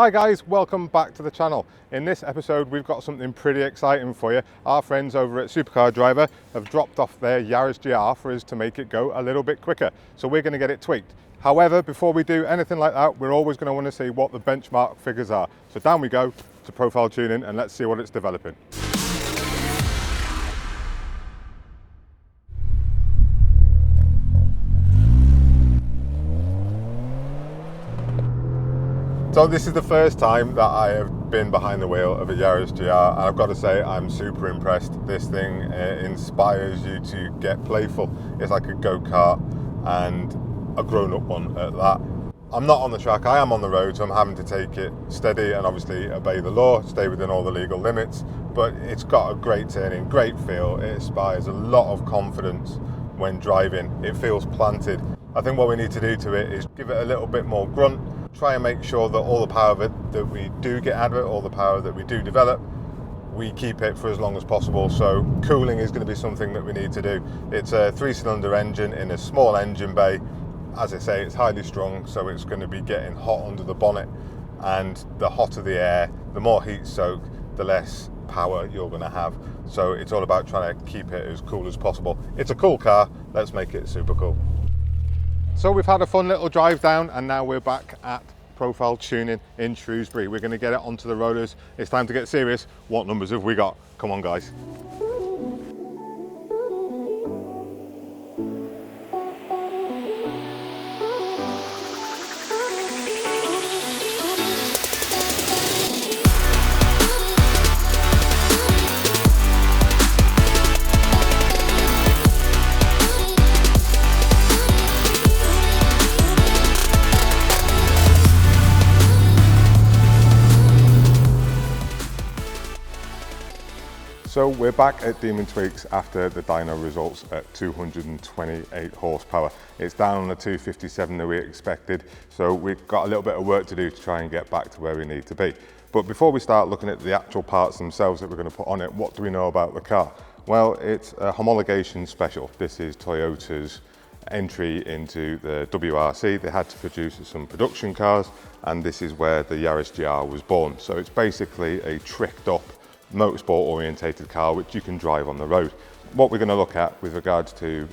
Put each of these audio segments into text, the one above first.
Hi guys, welcome back to the channel. In this episode we've got something pretty exciting for you. Our friends over at Supercar Driver have dropped off their Yaris GR for us to make it go a little bit quicker. So we're going to get it tweaked. However, before we do anything like that, we're always going to want to see what the benchmark figures are. So down we go to profile tuning and let's see what it's developing. So this is the first time that I have been behind the wheel of a Yaris GR, and I've got to say I'm super impressed. This thing inspires you to get playful. It's like a go-kart, and a grown-up one at that. I'm not on the track, I am on the road, so I'm having to take it steady and obviously obey the law, stay within all the legal limits, but it's got a great turning, great feel. It inspires a lot of confidence when driving. It feels planted. I think what we need to do to it is give it a little bit more grunt, try and make sure that all the power that we do get out of it, all the power that we do develop, we keep it for as long as possible. So cooling is going to be something that we need to do. It's a 3-cylinder engine in a small engine bay. As I say, it's highly strung, so it's going to be getting hot under the bonnet, and the hotter the air, the more heat soak, the less power you're going to have. So it's all about trying to keep it as cool as possible. It's a cool car, let's make it super cool. So we've had a fun little drive down, and now we're back at profile tuning in Shrewsbury. We're going to get it onto the rollers. It's time to get serious. What numbers have we got? Come on guys. So we're back at Demon Tweeks after the dyno results at 228 horsepower. It's down on the 257 that we expected, so we've got a little bit of work to do to try and get back to where we need to be. But before we start looking at the actual parts themselves that we're going to put on it, what do we know about the car? Well, it's a homologation special. This is Toyota's entry into the WRC. They had to produce some production cars, and this is where the Yaris GR was born. So it's basically a tricked up motorsport orientated car which you can drive on the road. What we're going to look at with regards to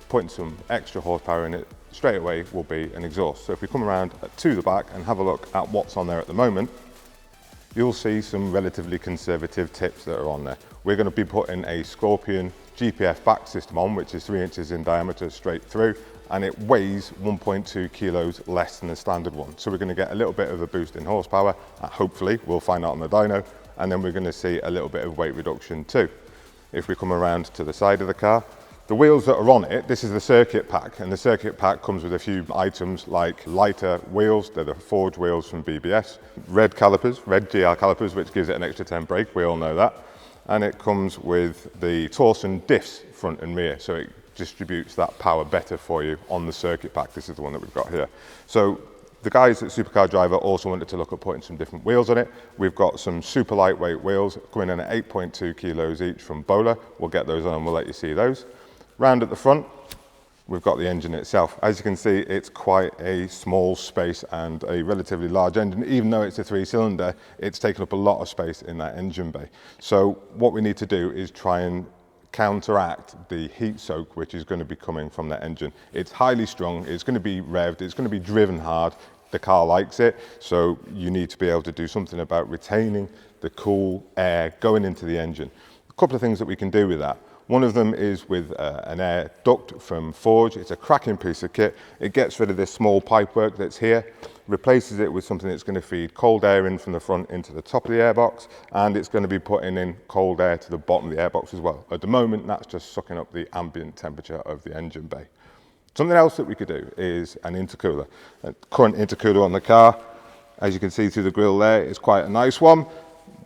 putting some extra horsepower in it straight away will be an exhaust. So if we come around to the back and have a look at what's on there at the moment, you'll see some relatively conservative tips that are on there. We're going to be putting a Scorpion GPF back system on, which is 3 inches in diameter straight through, and it weighs 1.2 kilos less than the standard one. So we're going to get a little bit of a boost in horsepower, hopefully, we'll find out on the dyno, and then we're going to see a little bit of weight reduction too. If we come around to the side of the car, the wheels that are on it, this is the circuit pack, and the circuit pack comes with a few items like lighter wheels, they're the forged wheels from BBS, red calipers, red GR calipers, which gives it an extra 10 brake, we all know that, and it comes with the torsion diffs front and rear, so it distributes that power better for you on the circuit pack. This is the one that we've got here. So the guys at Supercar Driver also wanted to look at putting some different wheels on it. We've got some super lightweight wheels coming in at 8.2 kilos each from Bola. We'll get those on and we'll let you see those. Round at the front, we've got the engine itself. As you can see, it's quite a small space and a relatively large engine. Even though it's a 3-cylinder, it's taken up a lot of space in that engine bay. So what we need to do is try and counteract the heat soak which is going to be coming from that engine. It's highly strung, it's going to be revved, it's going to be driven hard. The car likes it, so you need to be able to do something about retaining the cool air going into the engine. A couple of things that we can do with that. One of them is with an air duct from Forge. It's a cracking piece of kit. It gets rid of this small pipework that's here, replaces it with something that's going to feed cold air in from the front into the top of the airbox, and it's going to be putting in cold air to the bottom of the airbox as well. At the moment, that's just sucking up the ambient temperature of the engine bay. Something else that we could do is an intercooler. A current intercooler on the car, as you can see through the grille there, is quite a nice one.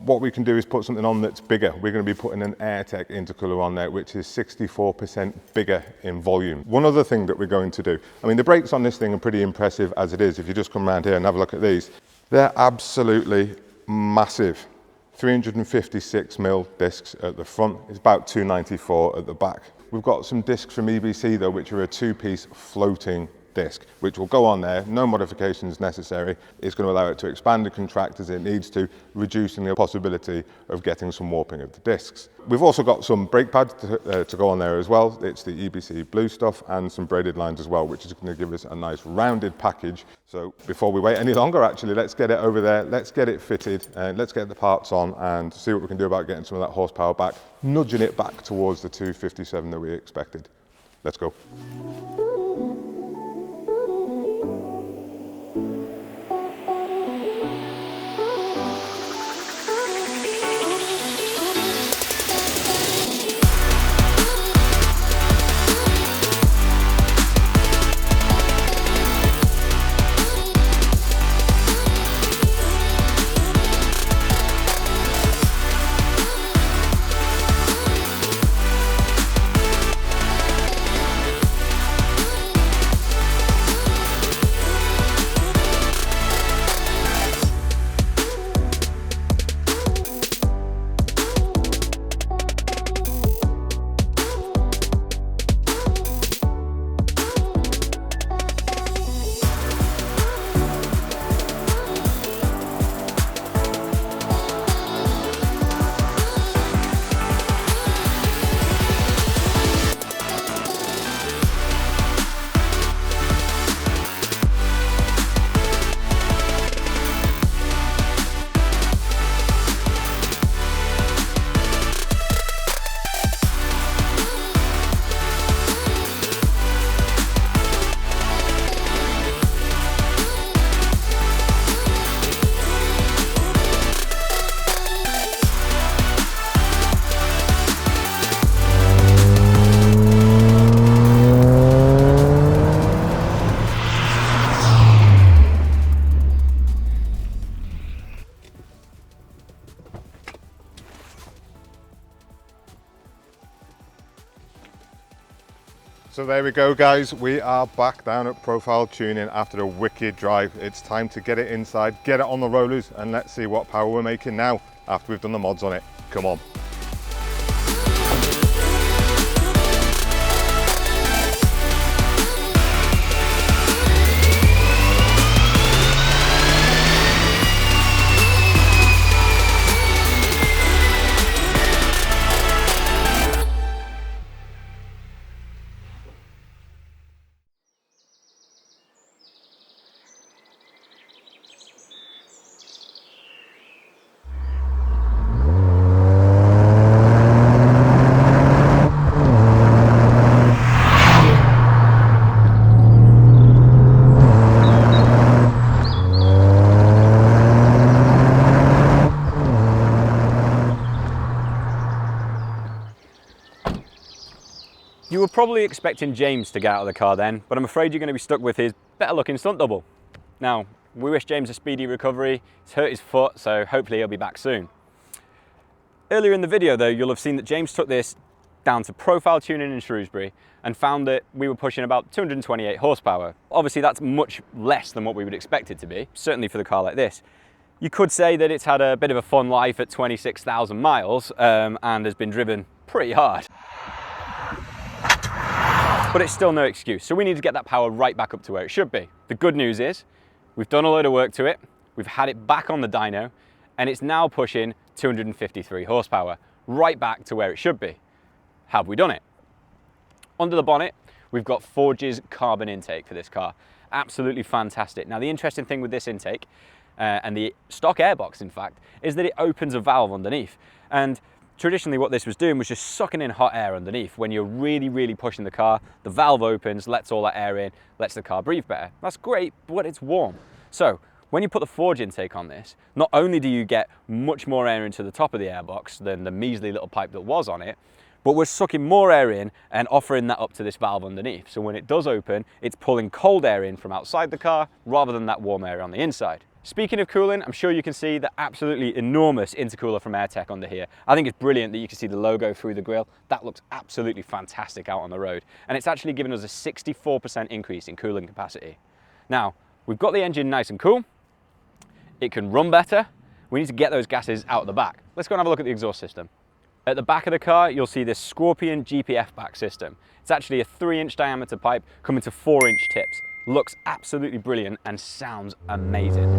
What we can do is put something on that's bigger. We're going to be putting an Airtec intercooler on there, which is 64% bigger in volume. One other thing that we're going to do, I mean, the brakes on this thing are pretty impressive as it is. If you just come around here and have a look at these, they're absolutely massive. 356mm discs at the front, it's about 294 at the back. We've got some discs from EBC though, which are a 2-piece floating disc, which will go on there, no modifications necessary. It's going to allow it to expand and contract as it needs to, reducing the possibility of getting some warping of the discs. We've also got some brake pads to go on there as well. It's the EBC Blue Stuff and some braided lines as well, which is going to give us a nice rounded package. So before we wait any longer, actually, let's get it over there, let's get it fitted, and let's get the parts on and see what we can do about getting some of that horsepower back, nudging it back towards the 257 that we expected. Let's go. So there we go, guys. We are back down at Profile Tuning after a wicked drive. It's time to get it inside, get it on the rollers, and let's see what power we're making now after we've done the mods on it. Come on. You were probably expecting James to get out of the car then, but I'm afraid you're going to be stuck with his better looking stunt double. Now, we wish James a speedy recovery. He's hurt his foot, so hopefully he'll be back soon. Earlier in the video though, you'll have seen that James took this down to Profile Tuning in Shrewsbury and found that we were pushing about 228 horsepower. Obviously that's much less than what we would expect it to be, certainly for the car like this. You could say that it's had a bit of a fun life at 26,000 miles and has been driven pretty hard. But it's still no excuse, so we need to get that power right back up to where it should be. The good news is, we've done a load of work to it, we've had it back on the dyno, and it's now pushing 253 horsepower, right back to where it should be. How have we done it? Under the bonnet, we've got Forge's carbon intake for this car. Absolutely fantastic. Now the interesting thing with this intake, and the stock airbox in fact, is that it opens a valve underneath. And traditionally what this was doing was just sucking in hot air underneath. When you're really pushing the car, the valve opens, lets all that air in, lets the car breathe better. That's great, but it's warm. So when you put the Forge intake on this, not only do you get much more air into the top of the airbox than the measly little pipe that was on it, but we're sucking more air in and offering that up to this valve underneath. So when it does open, it's pulling cold air in from outside the car rather than that warm air on the inside. Speaking of cooling, I'm sure you can see the absolutely enormous intercooler from Airtec under here. I think it's brilliant that you can see the logo through the grille. That looks absolutely fantastic out on the road. And it's actually given us a 64% increase in cooling capacity. Now, we've got the engine nice and cool. It can run better. We need to get those gases out the back. Let's go and have a look at the exhaust system. At the back of the car, you'll see this Scorpion GPF back system. It's actually a 3-inch diameter pipe coming to 4-inch tips. looks absolutely brilliant and sounds amazing.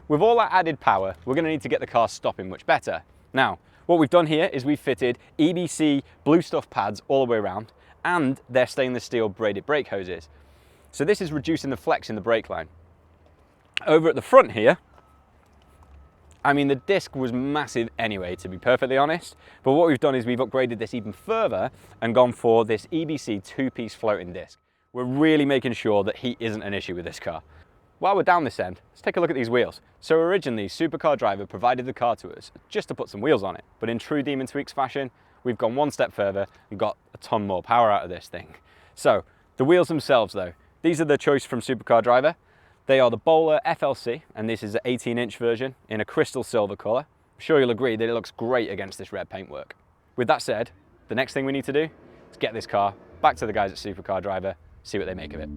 With all that added power, we're going to need to get the car stopping much better. Now, what we've done here is we've fitted EBC Blue Stuff pads all the way around, and they're stainless steel braided brake hoses. So this is reducing the flex in the brake line. Over at the front here, I mean, the disc was massive anyway, to be perfectly honest, but what we've done is we've upgraded this even further and gone for this EBC two-piece floating disc. We're really making sure that heat isn't an issue with this car. While we're down this end, let's take a look at these wheels. So originally, Supercar driver provided the car to us just to put some wheels on it, but in true Demon Tweeks fashion, we've gone one step further and got a ton more power out of this thing. So, the wheels themselves though, these are the choice from Supercar driver. They are the Bola FLC, and this is an 18-inch version in a crystal silver colour. I'm sure you'll agree that it looks great against this red paintwork. With that said, the next thing we need to do is get this car back to the guys at Supercar driver, see what they make of it.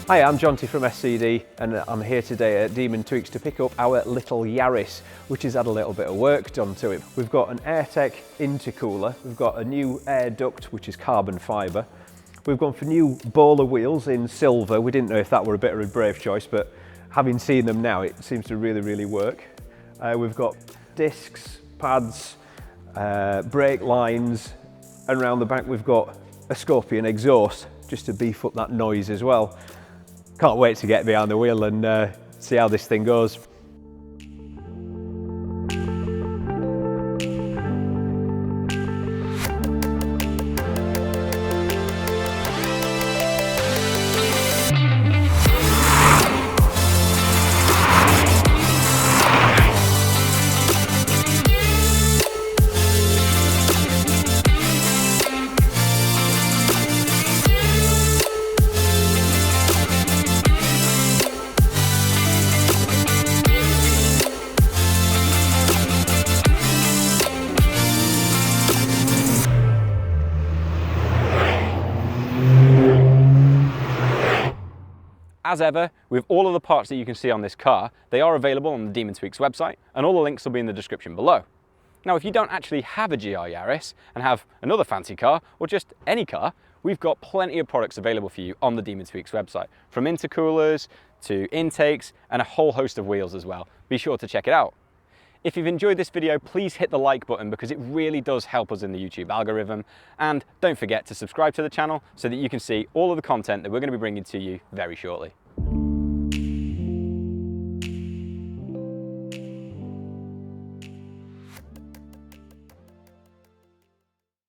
Hi, I'm Jonty from SCD and I'm here today at Demon Tweeks to pick up our little Yaris, which has had a little bit of work done to it. We've got an Airtec intercooler, we've got a new air duct which is carbon fibre. We've gone for new Bola wheels in silver. We didn't know if that were a bit of a brave choice, but having seen them now it seems to really work. We've got discs, pads, brake lines, and around the back we've got a Scorpion exhaust just to beef up that noise as well. Can't wait to get behind the wheel and see how this thing goes. As ever, with all of the parts that you can see on this car, they are available on the Demon Tweeks website, and all the links will be in the description below. Now, if you don't actually have a GR Yaris and have another fancy car, or just any car, we've got plenty of products available for you on the Demon Tweeks website, from intercoolers to intakes and a whole host of wheels as well. Be sure to check it out. If you've enjoyed this video, please hit the like button because it really does help us in the YouTube algorithm. And don't forget to subscribe to the channel so that you can see all of the content that we're going to be bringing to you very shortly.